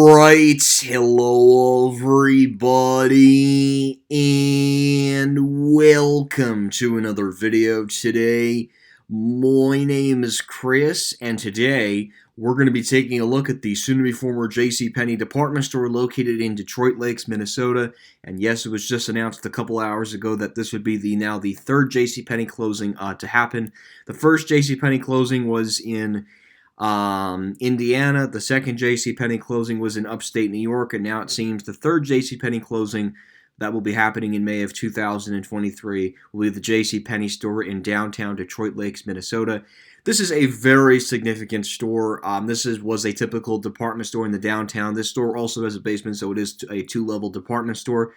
Right, hello everybody, and welcome to another video today. My name is Chris, and today we're going to be taking a look at the soon-to-be former JCPenney department store located in Detroit Lakes, Minnesota. And yes, it was just announced a couple hours ago that this would be now the third JCPenney closing to happen. The first JCPenney closing was in Indiana. The second JCPenney closing was in upstate New York, and now it seems the third JCPenney closing that will be happening in May of 2023 will be the JCPenney store in downtown Detroit Lakes, Minnesota. This is a very significant store. This was a typical department store in the downtown. This store also has a basement, so it is a two-level department store.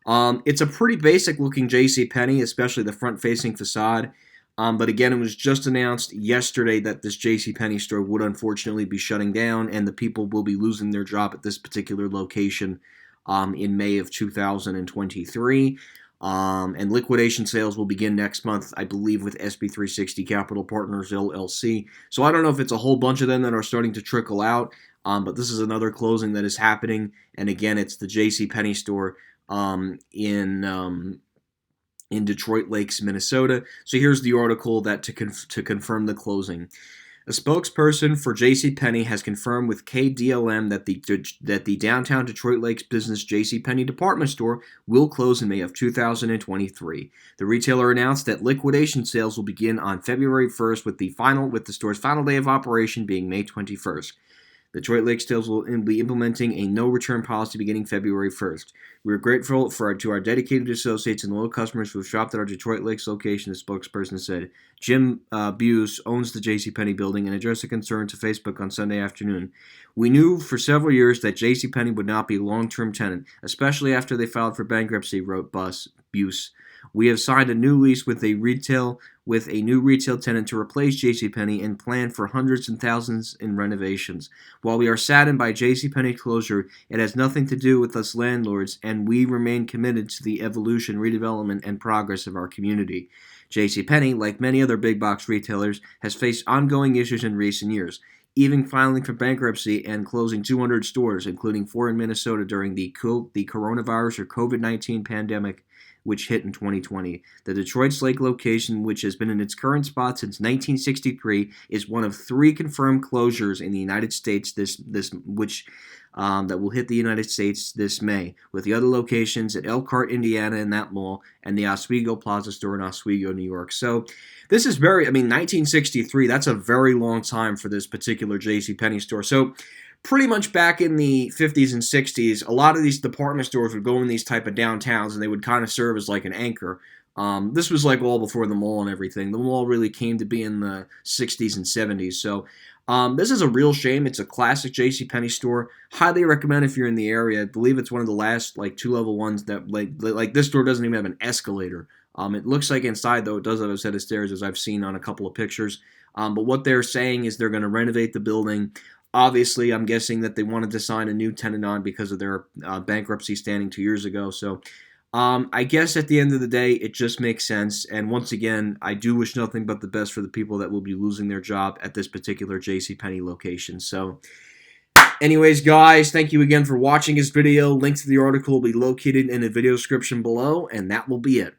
It's a pretty basic-looking JCPenney, especially the front-facing facade. But again, it was just announced yesterday that this JCPenney store would unfortunately be shutting down, and the people will be losing their job at this particular location in May of 2023. And liquidation sales will begin next month, I believe, with SB360 Capital Partners, LLC. So I don't know if it's a whole bunch of them that are starting to trickle out, but this is another closing that is happening. And again, it's the JCPenney store in Detroit Lakes, Minnesota. So here's the article that to confirm the closing. A spokesperson for JCPenney has confirmed with KDLM that the downtown Detroit Lakes business JCPenney department store will close in May of 2023. The retailer announced that liquidation sales will begin on February 1st with the store's final day of operation being May 21st. The Detroit Lakes Sales will be implementing a no-return policy beginning February 1st. We are grateful to our dedicated associates and loyal customers who have shopped at our Detroit Lakes location, the spokesperson said. Jim Buse owns the JCPenney building and addressed a concern to Facebook on Sunday afternoon. We knew for several years that JCPenney would not be a long-term tenant, especially after they filed for bankruptcy, wrote Buse. We have signed a new lease with a new retail tenant to replace JCPenney and plan for hundreds and thousands in renovations. While we are saddened by JCPenney closure, it has nothing to do with us landlords, and we remain committed to the evolution, redevelopment, and progress of our community. JCPenney, like many other big box retailers, has faced ongoing issues in recent years, even filing for bankruptcy and closing 200 stores, including 4 in Minnesota during the coronavirus or COVID-19 pandemic, which hit in 2020. The Detroit Lake location, which has been in its current spot since 1963, is one of 3 confirmed closures in the United States that will hit the United States this May, with the other locations at Elkhart, Indiana, in that mall, and the Oswego Plaza store in Oswego, New York. So this is 1963, that's a very long time for this particular JCPenney store. So pretty much back in the 50s and 60s, a lot of these department stores would go in these type of downtowns, and they would kind of serve as like an anchor. This was like all before the mall and everything. The mall really came to be in the 60s and 70s. So this is a real shame. It's a classic JCPenney store. Highly recommend if you're in the area. I believe it's one of the last like 2-level ones that like this store doesn't even have an escalator. It looks like inside, though, it does have a set of stairs, as I've seen on a couple of pictures. But what they're saying is they're going to renovate the building. Obviously, I'm guessing that they wanted to sign a new tenant on because of their bankruptcy standing 2 years ago. So I guess at the end of the day, it just makes sense. And once again, I do wish nothing but the best for the people that will be losing their job at this particular JCPenney location. So anyways, guys, thank you again for watching this video. Link to the article will be located in the video description below, and that will be it.